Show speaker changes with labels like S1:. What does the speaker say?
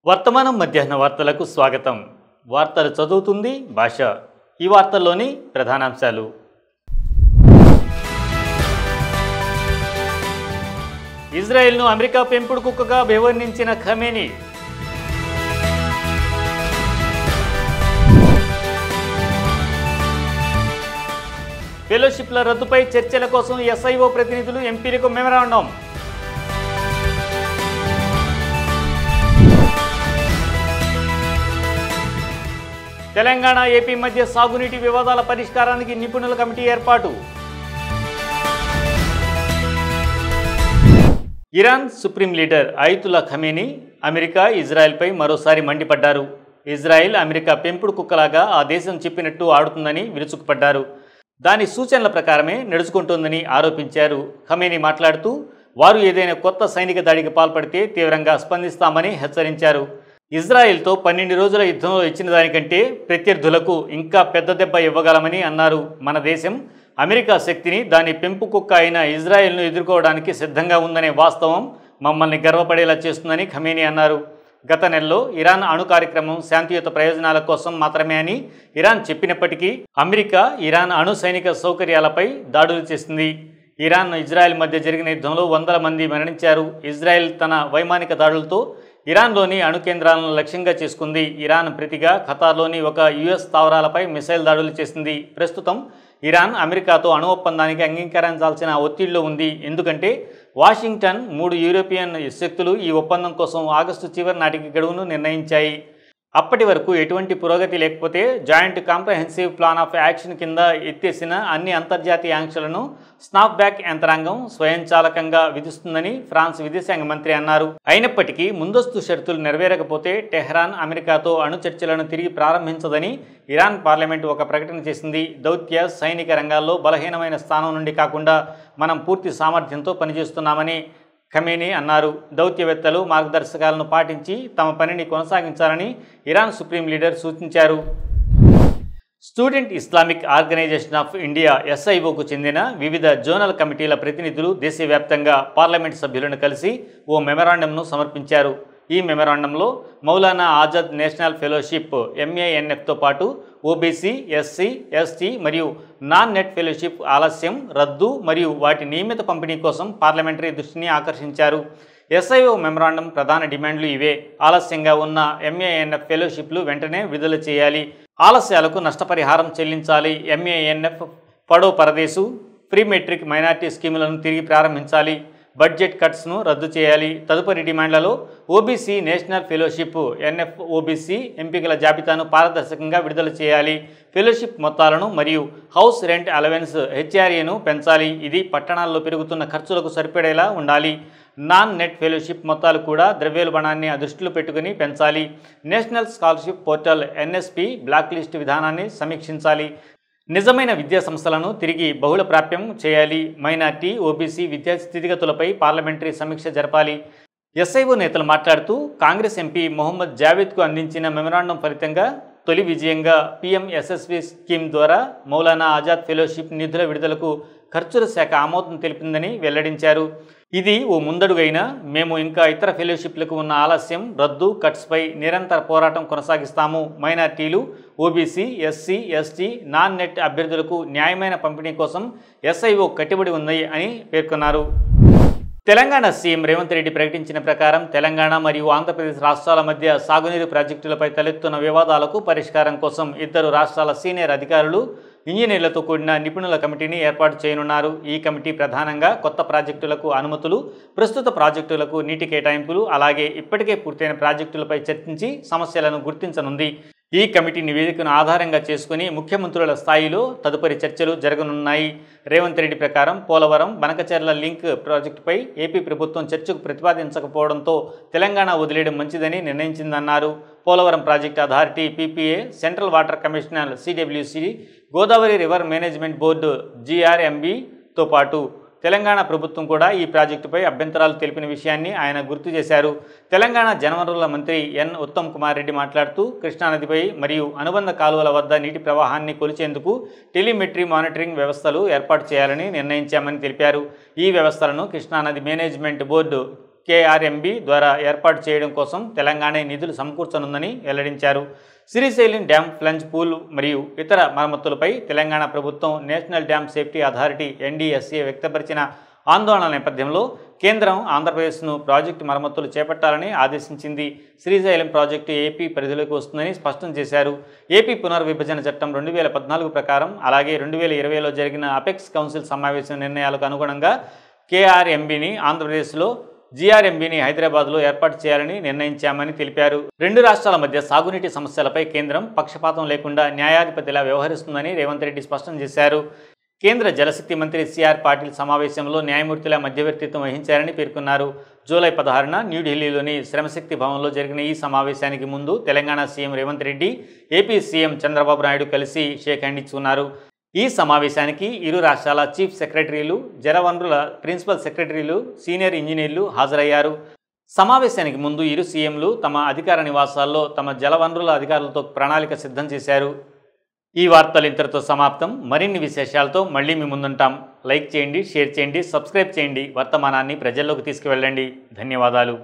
S1: వర్తమానం మధ్యాహ్న వార్తలకు స్వాగతం. వార్తలు చదువుతుంది భాష. ఈ వార్తల్లోని ప్రధానాంశాలు. ఇజ్రాయెల్ను అమెరికా పెంపుడు కుక్కగా అభివర్ణించిన ఖమేనీ. ఫెలోషిప్ల రద్దుపై చర్చల కోసం ఎస్ఐఓ ప్రతినిధులు ఎంపీలకు మెమరాండం. తెలంగాణ ఏపీ మధ్య సాగునీటి వివాదాల పరిష్కారానికి నిపుణుల కమిటీ ఏర్పాటు. Iran supreme leader Ayatollah Khamenei America, ఇజ్రాయెల్పై మరోసారి మండిపడ్డారు. ఇజ్రాయెల్ అమెరికా పెంపుడు కుక్కలాగా ఆ దేశం చెప్పినట్టు ఆడుతుందని విరుచుకుపడ్డారు. దాని సూచనల ప్రకారమే నడుచుకుంటోందని ఆరోపించారు. ఖమేనీ మాట్లాడుతూ వారు ఏదైనా కొత్త సైనిక దాడికి పాల్పడితే తీవ్రంగా స్పందిస్తామని హెచ్చరించారు. ఇజ్రాయెల్తో 12 రోజుల యుద్ధంలో ఇచ్చిన దానికంటే ప్రత్యర్థులకు ఇంకా పెద్ద దెబ్బ ఇవ్వగలమని అన్నారు. మన దేశం అమెరికా శక్తిని, దాని పెంపు కుక్క అయిన ఇజ్రాయెల్ను ఎదుర్కోవడానికి సిద్ధంగా ఉందనే వాస్తవం మమ్మల్ని గర్వపడేలా చేస్తుందని ఖమేనీ అన్నారు. గత నెలలో ఇరాన్ అణు కార్యక్రమం శాంతియుత ప్రయోజనాల కోసం మాత్రమే అని ఇరాన్ చెప్పినప్పటికీ అమెరికా ఇరాన్ అణు సైనిక సౌకర్యాలపై దాడులు చేసింది. ఇరాన్, ఇజ్రాయెల్ మధ్య జరిగిన యుద్ధంలో 100 మంది మరణించారు. ఇజ్రాయెల్ తన వైమానిక దాడులతో ఇరాన్లోని అణు కేంద్రాలను లక్ష్యంగా చేసుకుంది. ఇరాన్ ప్రతిగా ఖతార్లోని ఒక యుఎస్ స్థావరాలపై మిసైల్ దాడులు చేసింది. ప్రస్తుతం ఇరాన్ అమెరికాతో అణు ఒప్పందానికి అంగీకరించాల్సిన ఒత్తిడిలో ఉంది. ఎందుకంటే వాషింగ్టన్, 3 యూరోపియన్ శక్తులు ఈ ఒప్పందం కోసం ఆగస్టు చివరి నాటికి గడువును నిర్ణయించాయి. అప్పటి వరకు ఎటువంటి పురోగతి లేకపోతే joint comprehensive plan of action కింద ఎత్తేసిన అన్ని అంతర్జాతీయ ఆంక్షలను స్నాప్బ్యాక్ యంత్రాంగం స్వయంచాలకంగా విధిస్తుందని ఫ్రాన్స్ విదేశాంగ మంత్రి అన్నారు. అయినప్పటికీ ముందస్తు షరతులు నెరవేరకపోతే టెహ్రాన్ అమెరికాతో అణు చర్చలను తిరిగి ప్రారంభించదని ఇరాన్ పార్లమెంటు ఒక ప్రకటన చేసింది. దౌత్య, సైనిక రంగాల్లో బలహీనమైన స్థానం నుండి కాకుండా మనం పూర్తి సామర్థ్యంతో పనిచేస్తున్నామని ఖమేనీ అన్నారు. దౌత్యవేత్తలు మార్గదర్శకాలను పాటించి తమ పనిని కొనసాగించాలని ఇరాన్ సుప్రీం లీడర్ సూచించారు. Student Islamic organisation of India ఎస్ఐఓకు చెందిన వివిధ జోనల్ కమిటీల ప్రతినిధులు దేశవ్యాప్తంగా పార్లమెంట్ సభ్యులను కలిసి ఓ మెమరాండంను సమర్పించారు. ఈ మెమరాండంలో మౌలానా ఆజాద్ నేషనల్ ఫెలోషిప్ MANFతో పాటు ఓబీసీ, ఎస్సీ, ఎస్టీ మరియు నాన్ నెట్ ఫెలోషిప్ ఆలస్యం, రద్దు మరియు వాటి నియమిత పంపిణీ కోసం పార్లమెంటరీ దృష్టిని ఆకర్షించారు. ఎస్ఐఓ మెమరాండం ప్రధాన డిమాండ్లు ఇవే. ఆలస్యంగా ఉన్న MANF ఫెలోషిప్లు వెంటనే విడుదల చేయాలి. ఆలస్యాలకు నష్టపరిహారం చెల్లించాలి. MANF పడో పరదేశు, ప్రీ మెట్రిక్ మైనార్టీ స్కీములను తిరిగి ప్రారంభించాలి. బడ్జెట్ కట్స్ను రద్దు చేయాలి. తదుపరి డిమాండ్లలో ఓబీసీ నేషనల్ ఫెలోషిప్ NFOBC ఎంపికల జాబితాను పారదర్శకంగా విడుదల చేయాలి. ఫెలోషిప్ మొత్తాలను మరియు హౌస్ రెంట్ అలవెన్స్ HRAను పెంచాలి. ఇది పట్టణాల్లో పెరుగుతున్న ఖర్చులకు సరిపడేలా ఉండాలి. నాన్ నెట్ ఫెలోషిప్ మొత్తాలు కూడా ద్రవ్యోల్బణాన్ని దృష్టిలో పెట్టుకుని పెంచాలి. National scholarship portal NSP black list విధానాన్ని సమీక్షించాలి. నిజమైన విద్యా సంస్థలను తిరిగి బహుళ ప్రాప్యం చేయాలి. మైనార్టీ, ఓబీసీ విద్యా స్థితిగతులపై పార్లమెంటరీ సమీక్ష జరపాలి. ఎస్ఐఓ నేతలు మాట్లాడుతూ కాంగ్రెస్ ఎంపీ మొహమ్మద్ జావేద్కు అందించిన మెమరాండం ఫలితంగా తొలి విజయంగా PMSSV స్కీమ్ ద్వారా మౌలానా ఆజాద్ ఫెలోషిప్ నిధుల విడుదలకు ఖర్చుల శాఖ ఆమోదం తెలిపిందని వెల్లడించారు. ఇది ఓ ముందడుగైనా మేము ఇంకా ఇతర ఫెలోషిప్లకు ఉన్న ఆలస్యం, రద్దు, కట్స్పై నిరంతర పోరాటం కొనసాగిస్తాము. మైనార్టీలు, OBC, SC, ST, non net అభ్యర్థులకు న్యాయమైన పంపిణీ కోసం ఎస్ఐఓ కట్టుబడి ఉంది అని పేర్కొన్నారు. తెలంగాణ సీఎం రేవంత్ రెడ్డి ప్రకటించిన ప్రకారం తెలంగాణ మరియు ఆంధ్రప్రదేశ్ రాష్ట్రాల మధ్య సాగునీరు ప్రాజెక్టులపై తలెత్తున్న వివాదాలకు పరిష్కారం కోసం 2 రాష్ట్రాల సీనియర్ అధికారులు, ఇంజనీర్లతో కూడిన నిపుణుల కమిటీని ఏర్పాటు చేయనున్నారు. ఈ కమిటీ ప్రధానంగా కొత్త ప్రాజెక్టులకు అనుమతులు, ప్రస్తుత ప్రాజెక్టులకు నీటి కేటాయింపులు, అలాగే ఇప్పటికే పూర్తయిన ప్రాజెక్టులపై చర్చించి సమస్యలను గుర్తించనుంది. ఈ కమిటీ నివేదికను ఆధారంగా చేసుకుని ముఖ్యమంత్రుల స్థాయిలో తదుపరి చర్చలు జరగనున్నాయి. రేవంత్ రెడ్డి ప్రకారం పోలవరం, బనకచెర్ల లింక్ ప్రాజెక్టుపై ఏపీ ప్రభుత్వం చర్చకు ప్రతిపాదించకపోవడంతో తెలంగాణ వదిలేయడం మంచిదని నిర్ణయించిందన్నారు. Polavaram project authority PPA, central water commissioner CWC, Godavari river management board GRMBతో పాటు తెలంగాణ ప్రభుత్వం కూడా ఈ ప్రాజెక్టుపై అభ్యంతరాలు తెలిపిన విషయాన్ని ఆయన గుర్తు చేశారు. తెలంగాణ జలవనరుల మంత్రి N. ఉత్తమ్ కుమార్ రెడ్డి మాట్లాడుతూ కృష్ణానదిపై మరియు అనుబంధ కాలువల వద్ద నీటి ప్రవాహాన్ని కొలిచేందుకు టెలిమెట్రీ మానిటరింగ్ వ్యవస్థలు ఏర్పాటు చేయాలని నిర్ణయించామని తెలిపారు. ఈ వ్యవస్థలను కృష్ణానది మేనేజ్మెంట్ బోర్డు కేఆర్ఎంబీ ద్వారా ఏర్పాటు చేయడం కోసం తెలంగాణ నిధులు సమకూర్చనుందని వెల్లడించారు. శ్రీశైలం డ్యాం ఫ్లంజ్ పూల్ మరియు ఇతర మరమ్మతులపై తెలంగాణ ప్రభుత్వం national dam safety authority NDSA వ్యక్తపరిచిన ఆందోళన నేపథ్యంలో కేంద్రం ఆంధ్రప్రదేశ్ను ప్రాజెక్టు మరమ్మతులు చేపట్టాలని ఆదేశించింది. శ్రీశైలం ప్రాజెక్టు ఏపీ పరిధిలోకి వస్తుందని స్పష్టం చేశారు. ఏపీ పునర్విభజన చట్టం 2014 ప్రకారం అలాగే 2020లో జరిగిన అపెక్స్ కౌన్సిల్ సమావేశం నిర్ణయాలకు అనుగుణంగా కేఆర్ఎంబీని ఆంధ్రప్రదేశ్లో, GRMBని హైదరాబాద్లో ఏర్పాటు చేయాలని నిర్ణయించామని తెలిపారు. రెండు రాష్ట్రాల మధ్య సాగునీటి సమస్యలపై కేంద్రం పక్షపాతం లేకుండా న్యాయాధిపతిలా వ్యవహరిస్తుందని రేవంత్ రెడ్డి స్పష్టం చేశారు. కేంద్ర జలశక్తి మంత్రి CR పాటిల్ సమావేశంలో న్యాయమూర్తిలా మధ్యవర్తిత్వం వహించారని పేర్కొన్నారు. జూలై 16న న్యూఢిల్లీలోని శ్రమశక్తి భవన్లో జరిగిన ఈ సమావేశానికి ముందు Telangana CM Revanth Reddy, AP CM Chandrababu Naidu కలిసి షేక్ హ్యాండ్ ఇచ్చుకున్నారు. ఈ సమావేశానికి ఇరు రాష్ట్రాల చీఫ్ సెక్రటరీలు, జలవనరుల ప్రిన్సిపల్ సెక్రటరీలు, సీనియర్ ఇంజనీర్లు హాజరయ్యారు. సమావేశానికి ముందు ఇరు సీఎంలు తమ అధికార నివాసాల్లో తమ జలవనరుల అధికారులతో ప్రణాళిక సిద్ధం చేశారు. ఈ వార్తలు ఇంతటితో సమాప్తం. మరిన్ని విశేషాలతో మళ్ళీ మీ ముందుంటాం. లైక్ చేయండి, షేర్ చేయండి, సబ్స్క్రైబ్ చేయండి. వర్తమానాన్ని ప్రజల్లోకి తీసుకువెళ్ళండి. ధన్యవాదాలు.